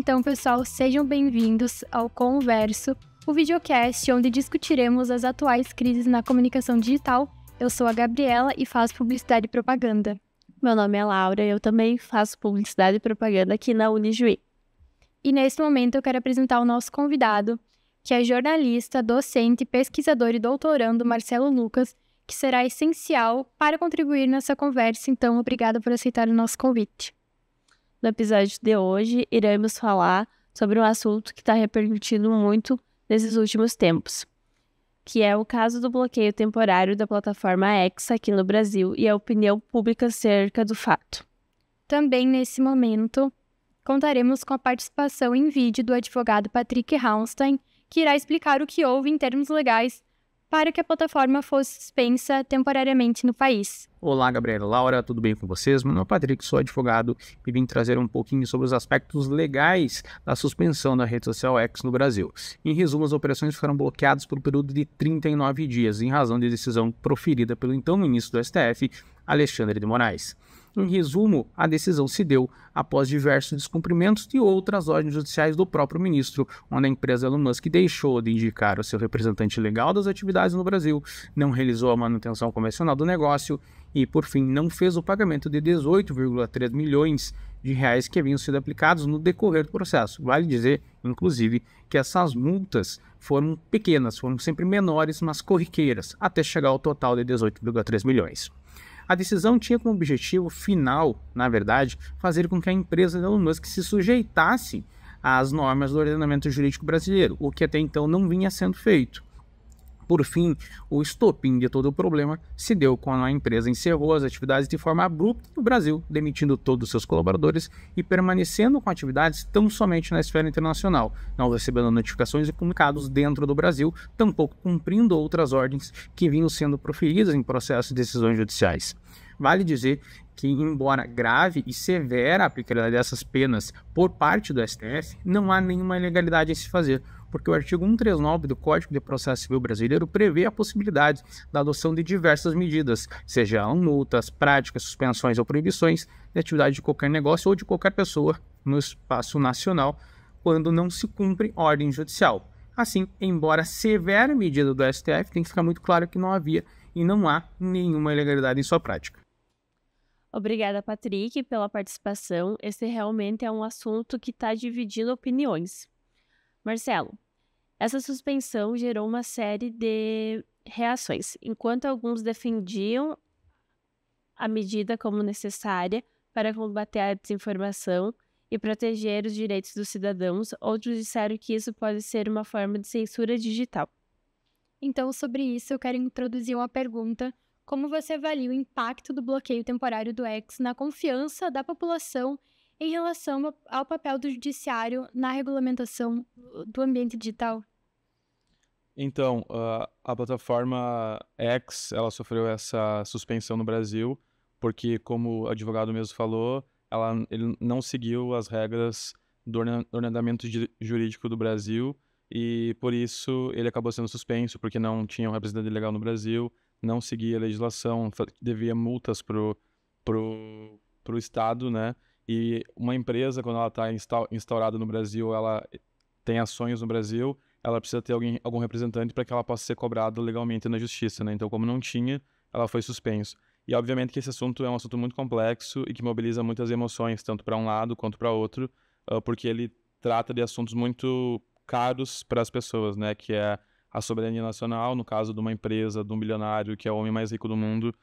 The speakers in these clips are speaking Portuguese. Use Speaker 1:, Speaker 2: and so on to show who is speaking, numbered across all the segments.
Speaker 1: Então, pessoal, sejam bem-vindos ao Converso, o videocast onde discutiremos as atuais crises na comunicação digital. Eu sou a Gabriela e faço publicidade e propaganda.
Speaker 2: Meu nome é Laura e eu também faço publicidade e propaganda aqui na Unijuí.
Speaker 1: E nesse momento eu quero apresentar o nosso convidado, que é jornalista, docente, pesquisador e doutorando Marcelo Lucas, que será essencial para contribuir nessa conversa. Então, obrigada por aceitar o nosso convite.
Speaker 2: No episódio de hoje, iremos falar sobre um assunto que está repercutindo muito nesses últimos tempos, que é o caso do bloqueio temporário da plataforma X aqui no Brasil e a opinião pública acerca do fato.
Speaker 1: Também, nesse momento, contaremos com a participação em vídeo do advogado Patrick Raunstein, que irá explicar o que houve em termos legais para que a plataforma fosse suspensa temporariamente no país.
Speaker 3: Olá, Gabriela, Laura, tudo bem com vocês? Meu nome é Patrick, sou advogado e vim trazer um pouquinho sobre os aspectos legais da suspensão da rede social X no Brasil. Em resumo, as operações ficaram bloqueadas por um período de 39 dias, em razão de decisão proferida pelo então ministro do STF, Alexandre de Moraes. Em resumo, a decisão se deu após diversos descumprimentos de outras ordens judiciais do próprio ministro, onde a empresa Elon Musk deixou de indicar o seu representante legal das atividades no Brasil, não realizou a manutenção convencional do negócio e, por fim, não fez o pagamento de 18,3 milhões de reais que haviam sido aplicados no decorrer do processo. Vale dizer, inclusive, que essas multas foram pequenas, foram sempre menores, mas corriqueiras, até chegar ao total de 18,3 milhões. A decisão tinha como objetivo final, na verdade, fazer com que a empresa Elon Musk se sujeitasse às normas do ordenamento jurídico brasileiro, o que até então não vinha sendo feito. Por fim, o estopim de todo o problema se deu quando a empresa encerrou as atividades de forma abrupta no Brasil, demitindo todos os seus colaboradores e permanecendo com atividades tão somente na esfera internacional, não recebendo notificações e comunicados dentro do Brasil, tampouco cumprindo outras ordens que vinham sendo proferidas em processos de decisões judiciais. Vale dizer que, embora grave e severa a aplicabilidade dessas penas por parte do STF, não há nenhuma ilegalidade em se fazer, porque o artigo 139 do Código de Processo Civil Brasileiro prevê a possibilidade da adoção de diversas medidas, sejam multas, práticas, suspensões ou proibições de atividade de qualquer negócio ou de qualquer pessoa no espaço nacional, quando não se cumpre ordem judicial. Assim, embora severa medida do STF, tem que ficar muito claro que não havia e não há nenhuma ilegalidade em sua prática.
Speaker 2: Obrigada, Patrick, pela participação. Esse realmente é um assunto que está dividindo opiniões. Marcelo, essa suspensão gerou uma série de reações, enquanto alguns defendiam a medida como necessária para combater a desinformação e proteger os direitos dos cidadãos, outros disseram que isso pode ser uma forma de censura digital.
Speaker 1: Então, sobre isso, eu quero introduzir uma pergunta. Como você avalia o impacto do bloqueio temporário do X na confiança da população em relação ao papel do judiciário na regulamentação do ambiente digital?
Speaker 4: Então, a plataforma X, ela sofreu essa suspensão no Brasil, porque, como o advogado mesmo falou, ele não seguiu as regras do ordenamento jurídico do Brasil e, por isso, ele acabou sendo suspenso, porque não tinha um representante legal no Brasil, não seguia a legislação, devia multas pro Estado, né? E uma empresa, quando ela está instaurada no Brasil, ela tem ações no Brasil, ela precisa ter algum representante para que ela possa ser cobrada legalmente na justiça, né? Então, como não tinha, ela foi suspenso. E, obviamente, que esse assunto é um assunto muito complexo e que mobiliza muitas emoções, tanto para um lado quanto para outro, porque ele trata de assuntos muito caros para as pessoas, né? Que é a soberania nacional, no caso de uma empresa, de um bilionário, que é o homem mais rico do mundo,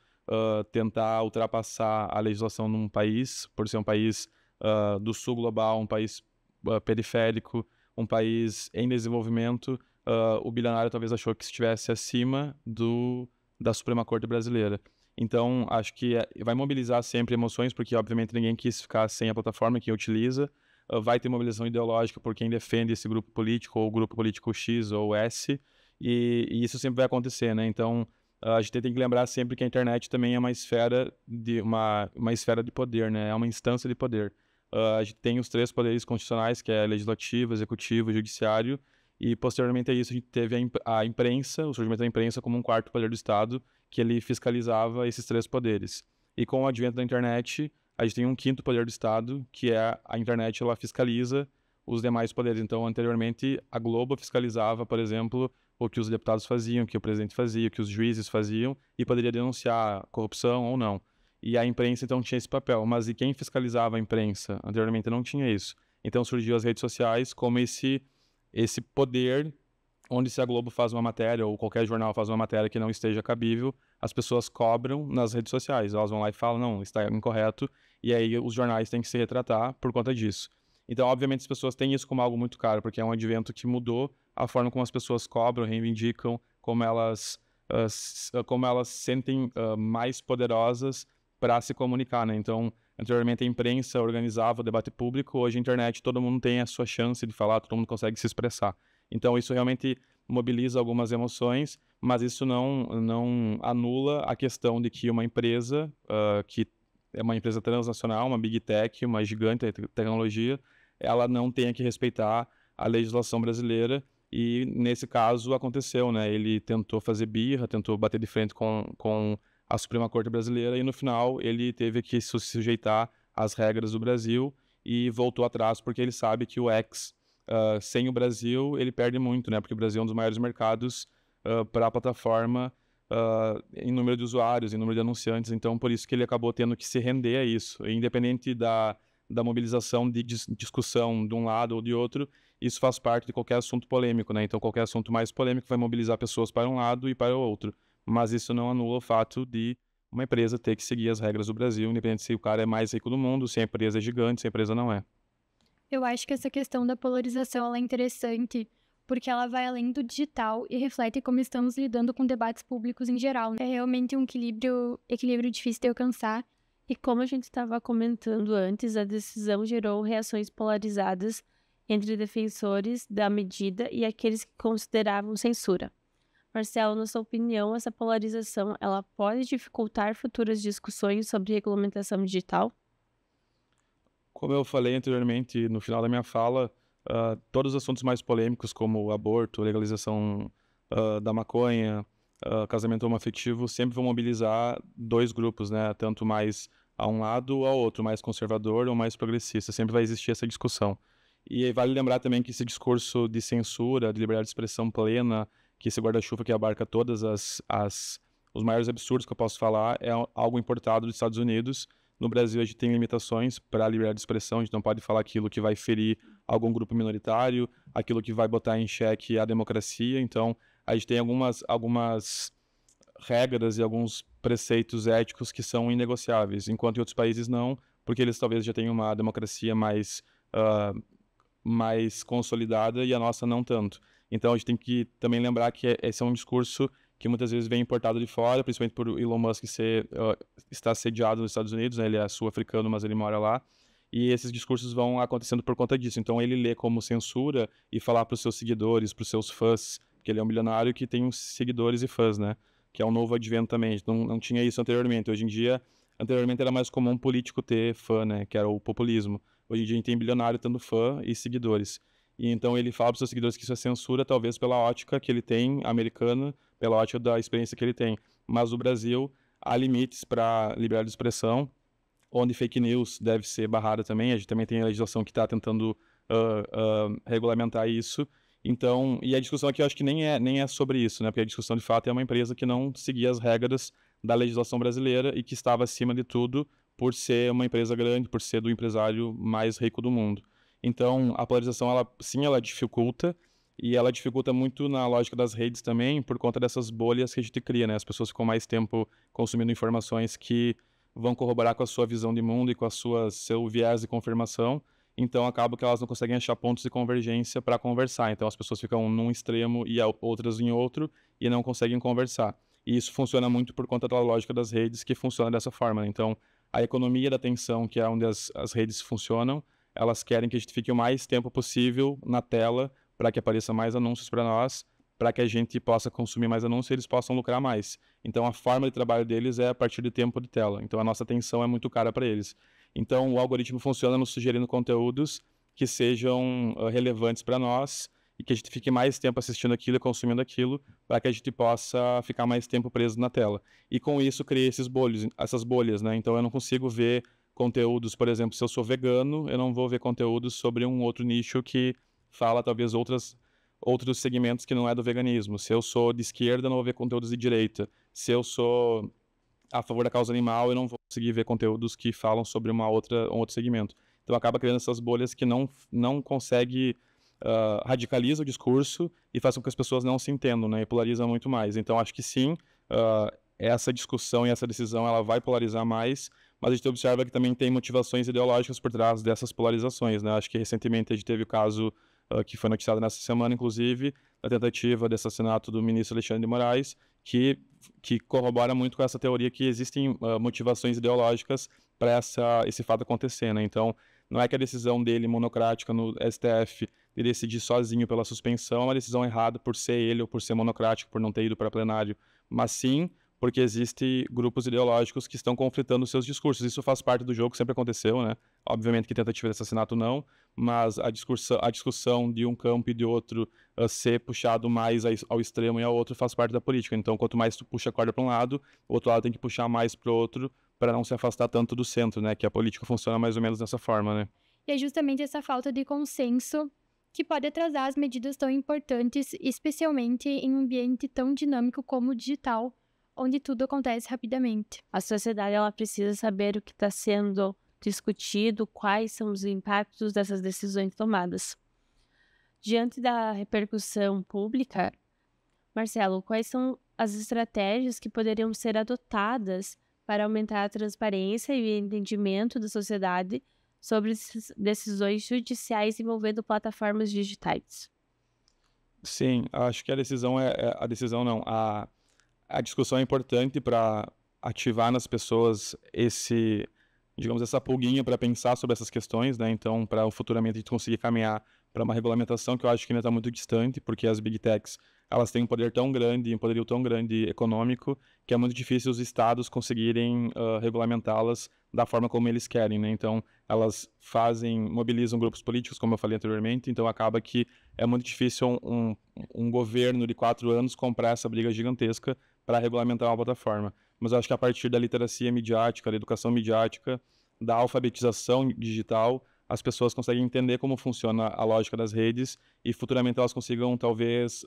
Speaker 4: tentar ultrapassar a legislação num país, por ser um país do sul global, um país periférico, um país em desenvolvimento, o bilionário talvez achou que estivesse acima da Suprema Corte brasileira. Então, acho que vai mobilizar sempre emoções, porque obviamente ninguém quis ficar sem a plataforma, quem utiliza. Vai ter mobilização ideológica por quem defende esse grupo político, ou grupo político X ou S, e isso sempre vai acontecer, né? Então, a gente tem que lembrar sempre que a internet também é uma esfera de poder, né? É uma instância de poder. A gente tem os 3 poderes constitucionais, que é legislativo, executivo e judiciário, e posteriormente a isso a gente teve a imprensa, o surgimento da imprensa como um 4º poder do Estado, que ele fiscalizava esses 3 poderes. E com o advento da internet, a gente tem um 5º poder do Estado, que é a internet, ela fiscaliza os demais poderes. Então, anteriormente, a Globo fiscalizava, por exemplo, o que os deputados faziam, o que o presidente fazia, o que os juízes faziam, e poderia denunciar corrupção ou não. E a imprensa, então, tinha esse papel. Mas e quem fiscalizava a imprensa? Anteriormente não tinha isso. Então, surgiu as redes sociais como esse poder, onde se a Globo faz uma matéria, ou qualquer jornal faz uma matéria que não esteja cabível, as pessoas cobram nas redes sociais. Elas vão lá e falam, não, está incorreto, e aí os jornais têm que se retratar por conta disso. Então, obviamente, as pessoas têm isso como algo muito caro, porque é um advento que mudou a forma como as pessoas cobram, reivindicam, como elas sentem mais poderosas para se comunicar, né? Então, anteriormente a imprensa organizava o debate público, hoje a internet todo mundo tem a sua chance de falar, todo mundo consegue se expressar. Então, isso realmente mobiliza algumas emoções, mas isso não anula a questão de que uma empresa, que é uma empresa transnacional, uma big tech, uma gigante de tecnologia, ela não tenha que respeitar a legislação brasileira, e nesse caso aconteceu, né? Ele tentou fazer birra, tentou bater de frente com a Suprema Corte brasileira, e no final ele teve que se sujeitar às regras do Brasil e voltou atrás, porque ele sabe que o X, sem o Brasil, ele perde muito, né? Porque o Brasil é um dos maiores mercados para a plataforma em número de usuários, em número de anunciantes, então por isso que ele acabou tendo que se render a isso. E, independente da mobilização de discussão de um lado ou de outro, isso faz parte de qualquer assunto polêmico, né? Então qualquer assunto mais polêmico vai mobilizar pessoas para um lado e para o outro, mas isso não anula o fato de uma empresa ter que seguir as regras do Brasil, independente se o cara é mais rico do mundo, se a empresa é gigante, se a empresa não é.
Speaker 1: Eu acho que essa questão da polarização ela é interessante, porque ela vai além do digital e reflete como estamos lidando com debates públicos em geral. É realmente um equilíbrio difícil de alcançar.
Speaker 2: E como a gente estava comentando antes, a decisão gerou reações polarizadas entre defensores da medida e aqueles que consideravam censura. Marcelo, na sua opinião, essa polarização ela pode dificultar futuras discussões sobre regulamentação digital?
Speaker 4: Como eu falei anteriormente, no final da minha fala, todos os assuntos mais polêmicos, como o aborto, legalização da maconha, casamento homoafetivo, sempre vão mobilizar dois grupos, né? Tanto mais a um lado ou ao outro, mais conservador ou mais progressista. Sempre vai existir essa discussão. E vale lembrar também que esse discurso de censura, de liberdade de expressão plena, que esse guarda-chuva que abarca todas os maiores absurdos que eu posso falar, é algo importado dos Estados Unidos. No Brasil, a gente tem limitações para a liberdade de expressão, a gente não pode falar aquilo que vai ferir algum grupo minoritário, aquilo que vai botar em xeque a democracia. Então, a gente tem algumas regras e alguns preceitos éticos que são inegociáveis, enquanto em outros países não, porque eles talvez já tenham uma democracia mais consolidada e a nossa não tanto. Então, a gente tem que também lembrar que esse é um discurso que muitas vezes vem importado de fora, principalmente por Elon Musk estar sediado nos Estados Unidos, né? Ele é sul-africano, mas ele mora lá, e esses discursos vão acontecendo por conta disso. Então ele lê como censura e falar para os seus seguidores, para os seus fãs, que ele é um bilionário que tem uns seguidores e fãs, né? Que é um novo advento também. Não tinha isso anteriormente. Hoje em dia, anteriormente era mais comum um político ter fã, né? Que era o populismo. Hoje em dia a gente tem bilionário tendo fã e seguidores. E então ele fala para os seus seguidores que isso é censura, talvez pela ótica que ele tem, americana, pela ótica da experiência que ele tem. Mas no Brasil, há limites para liberdade de expressão, onde fake news deve ser barrada também. A gente também tem a legislação que está tentando regulamentar isso. Então, e a discussão aqui eu acho que nem é sobre isso, né? Porque a discussão de fato é uma empresa que não seguia as regras da legislação brasileira e que estava acima de tudo por ser uma empresa grande, por ser do empresário mais rico do mundo. Então, a polarização, ela dificulta, e ela dificulta muito na lógica das redes também, por conta dessas bolhas que a gente cria, né? As pessoas ficam mais tempo consumindo informações que vão corroborar com a sua visão de mundo e com seu viés de confirmação, então acaba que elas não conseguem achar pontos de convergência para conversar. Então, as pessoas ficam num extremo e outras em outro, e não conseguem conversar. E isso funciona muito por conta da lógica das redes, que funciona dessa forma, né? Então, a economia da atenção, que é onde as redes funcionam, elas querem que a gente fique o mais tempo possível na tela para que apareça mais anúncios para nós, para que a gente possa consumir mais anúncios e eles possam lucrar mais. Então, a forma de trabalho deles é a partir de tempo de tela. Então, a nossa atenção é muito cara para eles. Então, o algoritmo funciona nos sugerindo conteúdos que sejam relevantes para nós e que a gente fique mais tempo assistindo aquilo e consumindo aquilo, para que a gente possa ficar mais tempo preso na tela. E com isso, cria essas bolhas, né? Então, eu não consigo ver conteúdos, por exemplo, se eu sou vegano, eu não vou ver conteúdos sobre um outro nicho que fala talvez outros segmentos que não é do veganismo. Se eu sou de esquerda, eu não vou ver conteúdos de direita. Se eu sou a favor da causa animal, eu não vou conseguir ver conteúdos que falam sobre um outro segmento. Então acaba criando essas bolhas que não consegue radicaliza o discurso e faz com que as pessoas não se entendam, né? E polariza muito mais. Então acho que sim, essa discussão e essa decisão ela vai polarizar mais, mas a gente observa que também tem motivações ideológicas por trás dessas polarizações, né? Acho que recentemente a gente teve o caso que foi noticiado nessa semana, inclusive, da tentativa de assassinato do ministro Alexandre de Moraes, que corrobora muito com essa teoria que existem motivações ideológicas para esse fato acontecer, né? Então, não é que a decisão dele monocrática no STF de decidir sozinho pela suspensão é uma decisão errada por ser ele ou por ser monocrático, por não ter ido para plenário, mas sim porque existem grupos ideológicos que estão conflitando seus discursos. Isso faz parte do jogo, sempre aconteceu, né? Obviamente que tentativa de assassinato não, mas a discussão de um campo e de outro ser puxado mais ao extremo e ao outro faz parte da política. Então, quanto mais tu puxa a corda para um lado, o outro lado tem que puxar mais para o outro para não se afastar tanto do centro, né? Que a política funciona mais ou menos dessa forma, né?
Speaker 1: E é justamente essa falta de consenso que pode atrasar as medidas tão importantes, especialmente em um ambiente tão dinâmico como o digital, onde tudo acontece rapidamente.
Speaker 2: A sociedade ela precisa saber o que está sendo discutido, quais são os impactos dessas decisões tomadas. Diante da repercussão pública, Marcelo, quais são as estratégias que poderiam ser adotadas para aumentar a transparência e o entendimento da sociedade sobre decisões judiciais envolvendo plataformas digitais?
Speaker 4: Sim, acho que a discussão é importante para ativar nas pessoas essa pulguinha para pensar sobre essas questões, né? Então, para futuramente a gente conseguir caminhar para uma regulamentação que eu acho que ainda está muito distante, porque as big techs elas têm um poder tão grande, um poderio tão grande econômico, que é muito difícil os estados conseguirem regulamentá-las da forma como eles querem, né? Então, elas mobilizam grupos políticos, como eu falei anteriormente, então acaba que é muito difícil um governo de 4 anos comprar essa briga gigantesca para regulamentar uma plataforma. Mas eu acho que a partir da literacia midiática, da educação midiática, da alfabetização digital, as pessoas conseguem entender como funciona a lógica das redes e futuramente elas consigam, talvez,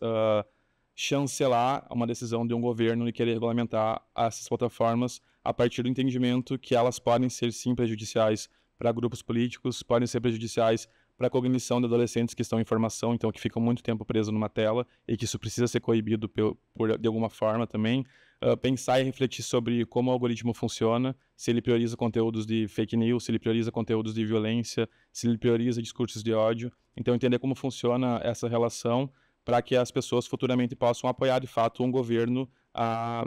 Speaker 4: chancelar uma decisão de um governo de querer regulamentar essas plataformas a partir do entendimento que elas podem ser, sim, prejudiciais para grupos políticos, podem ser prejudiciais para a cognição de adolescentes que estão em formação, então que ficam muito tempo presos numa tela e que isso precisa ser coibido de alguma forma também. Pensar e refletir sobre como o algoritmo funciona, se ele prioriza conteúdos de fake news, se ele prioriza conteúdos de violência, se ele prioriza discursos de ódio. Então, entender como funciona essa relação para que as pessoas futuramente possam apoiar, de fato, um governo a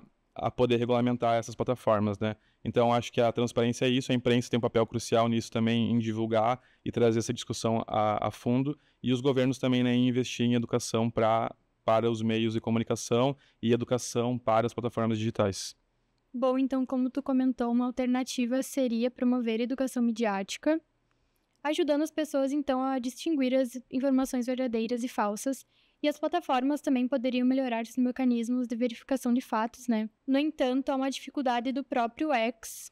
Speaker 4: poder regulamentar essas plataformas, né? Então, acho que a transparência é isso, a imprensa tem um papel crucial nisso também, em divulgar e trazer essa discussão a fundo, e os governos também, né, em investir em educação para os meios de comunicação e educação para as plataformas digitais.
Speaker 1: Bom, então, como tu comentou, uma alternativa seria promover a educação midiática, ajudando as pessoas, então, a distinguir as informações verdadeiras e falsas, e as plataformas também poderiam melhorar os mecanismos de verificação de fatos, né? No entanto, há uma dificuldade do próprio X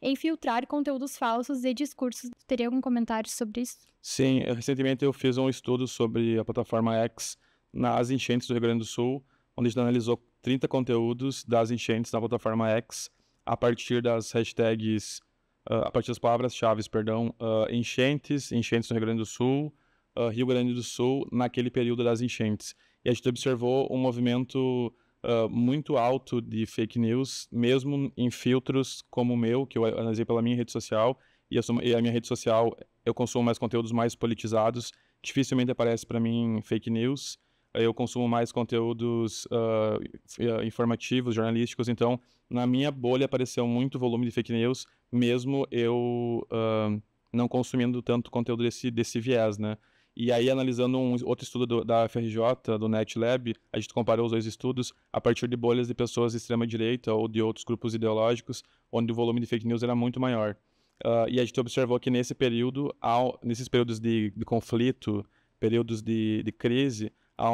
Speaker 1: em filtrar conteúdos falsos e discursos. Teria algum comentário sobre isso?
Speaker 4: Sim, recentemente eu fiz um estudo sobre a plataforma X nas enchentes do Rio Grande do Sul, onde a gente analisou 30 conteúdos das enchentes na plataforma X a partir das hashtags, a partir das palavras-chave, enchentes no Rio Grande do Sul, Rio Grande do Sul, naquele período das enchentes. E a gente observou um movimento muito alto de fake news, mesmo em filtros como o meu, que eu analisei pela minha rede social, e a minha rede social eu consumo mais conteúdos mais politizados, dificilmente aparece para mim fake news, eu consumo mais conteúdos informativos, jornalísticos, então na minha bolha apareceu muito volume de fake news, mesmo eu não consumindo tanto conteúdo desse viés, né? E aí, analisando um outro estudo da FRJ, do NetLab, a gente comparou os dois estudos a partir de bolhas de pessoas de extrema-direita ou de outros grupos ideológicos, onde o volume de fake news era muito maior. E a gente observou que nesses períodos de conflito, períodos de crise, há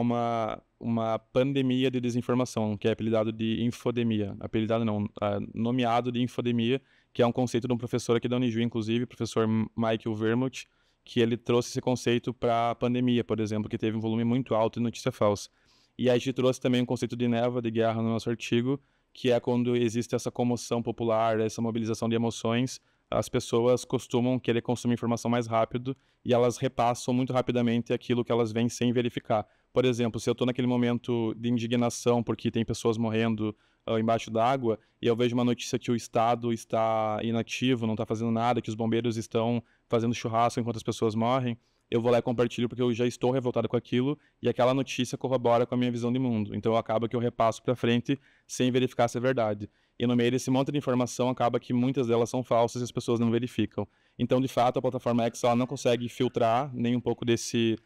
Speaker 4: uma pandemia de desinformação, que é apelidado de infodemia. Apelidado não, nomeado de infodemia, que é um conceito de um professor aqui da Unijuí, inclusive, o professor Michael Vermut, que ele trouxe esse conceito para a pandemia, por exemplo, que teve um volume muito alto de notícia falsa. E a gente trouxe também um conceito de névoa de guerra no nosso artigo, que é quando existe essa comoção popular, essa mobilização de emoções, as pessoas costumam querer consumir informação mais rápido e elas repassam muito rapidamente aquilo que elas veem sem verificar. Por exemplo, se eu estou naquele momento de indignação porque tem pessoas morrendo embaixo d'água e eu vejo uma notícia que o Estado está inativo, não está fazendo nada, que os bombeiros estão fazendo churrasco enquanto as pessoas morrem, eu vou lá e compartilho porque eu já estou revoltado com aquilo e aquela notícia corrobora com a minha visão de mundo. Então acaba que eu repasso para frente sem verificar se é verdade. E no meio desse monte de informação acaba que muitas delas são falsas e as pessoas não verificam. Então, de fato, a plataforma X ela não consegue filtrar nem um pouco desses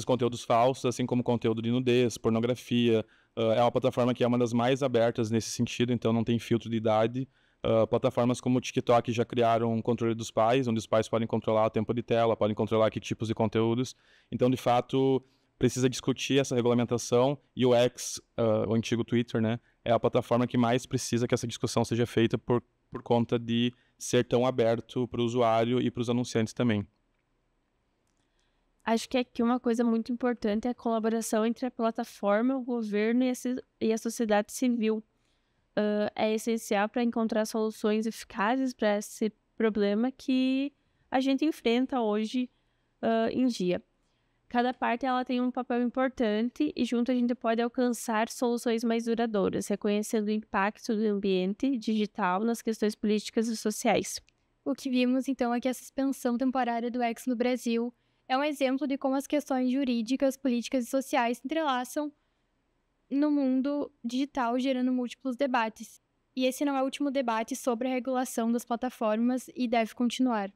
Speaker 4: conteúdos falsos, assim como conteúdo de nudez, pornografia. É uma plataforma que é uma das mais abertas nesse sentido, então não tem filtro de idade. Plataformas como o TikTok já criaram um controle dos pais, onde os pais podem controlar o tempo de tela, podem controlar que tipos de conteúdos. Então, de fato, precisa discutir essa regulamentação e o X, o antigo Twitter, né, é a plataforma que mais precisa que essa discussão seja feita por conta de ser tão aberto para o usuário e para os anunciantes também.
Speaker 2: Acho que aqui uma coisa muito importante é a colaboração entre a plataforma, o governo e a sociedade civil. É essencial para encontrar soluções eficazes para esse problema que a gente enfrenta hoje em dia. Cada parte ela tem um papel importante e junto a gente pode alcançar soluções mais duradouras, reconhecendo o impacto do ambiente digital nas questões políticas e sociais.
Speaker 1: O que vimos, então, é que a suspensão temporária do X no Brasil é um exemplo de como as questões jurídicas, políticas e sociais se entrelaçam no mundo digital, gerando múltiplos debates. E esse não é o último debate sobre a regulação das plataformas e deve continuar.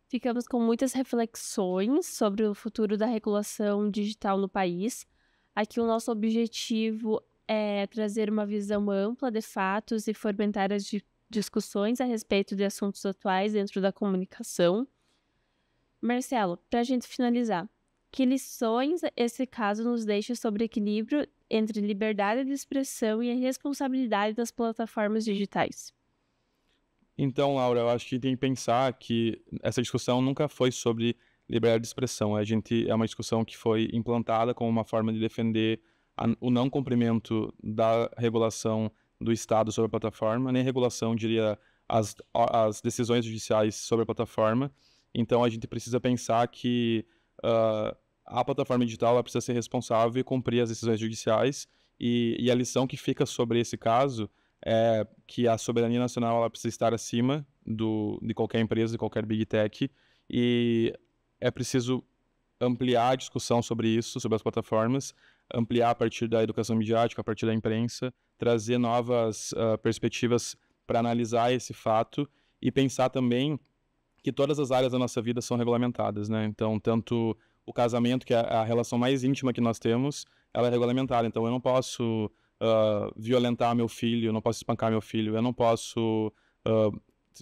Speaker 2: Ficamos com muitas reflexões sobre o futuro da regulação digital no país. Aqui o nosso objetivo é trazer uma visão ampla de fatos e fomentar as discussões a respeito de assuntos atuais dentro da comunicação. Marcelo, para a gente finalizar, que lições esse caso nos deixa sobre o equilíbrio entre liberdade de expressão e a responsabilidade das plataformas digitais?
Speaker 4: Então, Laura, eu acho que tem que pensar que essa discussão nunca foi sobre liberdade de expressão. É uma discussão que foi implantada como uma forma de defender o não cumprimento da regulação do Estado sobre a plataforma, nem regulação, diria, as decisões judiciais sobre a plataforma. Então, a gente precisa pensar que a plataforma digital ela precisa ser responsável e cumprir as decisões judiciais. E a lição que fica sobre esse caso é que a soberania nacional ela precisa estar acima de qualquer empresa, de qualquer Big Tech, e é preciso ampliar a discussão sobre isso, sobre as plataformas, ampliar a partir da educação midiática, a partir da imprensa, trazer novas perspectivas para analisar esse fato e pensar também que todas as áreas da nossa vida são regulamentadas, né? Então, tanto o casamento, que é a relação mais íntima que nós temos, ela é regulamentada. Então, eu não posso violentar meu filho, eu não posso espancar meu filho, eu não posso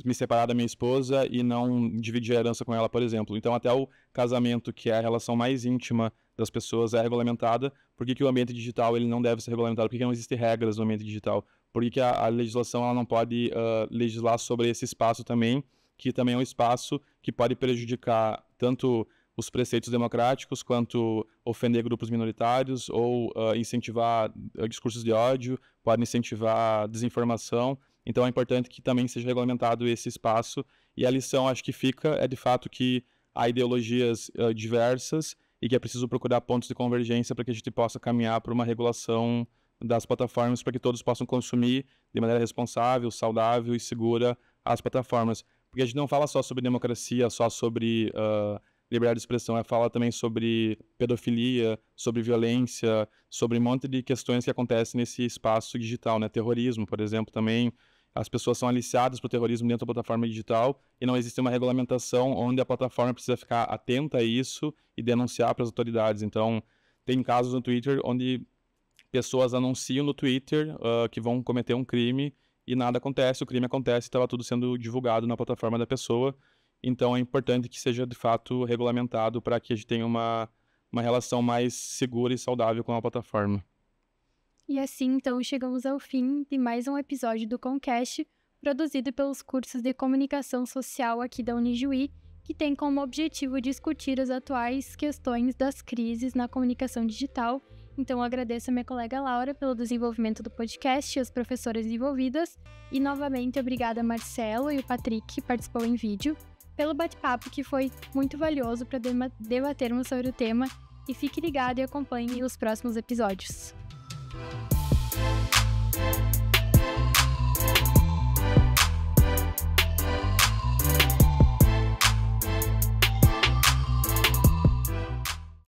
Speaker 4: me separar da minha esposa e não dividir a herança com ela, por exemplo. Então, até o casamento, que é a relação mais íntima das pessoas, é regulamentada. Por que o ambiente digital ele não deve ser regulamentado? Por que não existem regras no ambiente digital? Por que a legislação ela não pode legislar sobre esse espaço também, que também é um espaço que pode prejudicar tanto os preceitos democráticos, quanto ofender grupos minoritários ou incentivar discursos de ódio, pode incentivar desinformação. Então é importante que também seja regulamentado esse espaço. E a lição, acho que fica, é de fato que há ideologias diversas e que é preciso procurar pontos de convergência para que a gente possa caminhar para uma regulação das plataformas para que todos possam consumir de maneira responsável, saudável e segura as plataformas. Porque a gente não fala só sobre democracia, só sobre liberdade de expressão, fala também sobre pedofilia, sobre violência, sobre um monte de questões que acontecem nesse espaço digital, né? Terrorismo, por exemplo, também. As pessoas são aliciadas para o terrorismo dentro da plataforma digital e não existe uma regulamentação onde a plataforma precisa ficar atenta a isso e denunciar para as autoridades. Então, tem casos no Twitter onde pessoas anunciam no Twitter que vão cometer um crime e nada acontece, o crime acontece e estava tudo sendo divulgado na plataforma da pessoa. Então é importante que seja de fato regulamentado para que a gente tenha uma uma relação mais segura e saudável com a plataforma.
Speaker 1: E assim, então, chegamos ao fim de mais um episódio do Comcast, produzido pelos cursos de Comunicação Social aqui da Unijuí, que tem como objetivo discutir as atuais questões das crises na comunicação digital. Então, agradeço a minha colega Laura pelo desenvolvimento do podcast e as professoras envolvidas. E, novamente, obrigada a Marcelo e o Patrick, que participou em vídeo, pelo bate-papo que foi muito valioso para debatermos sobre o tema. E fique ligado e acompanhe os próximos episódios.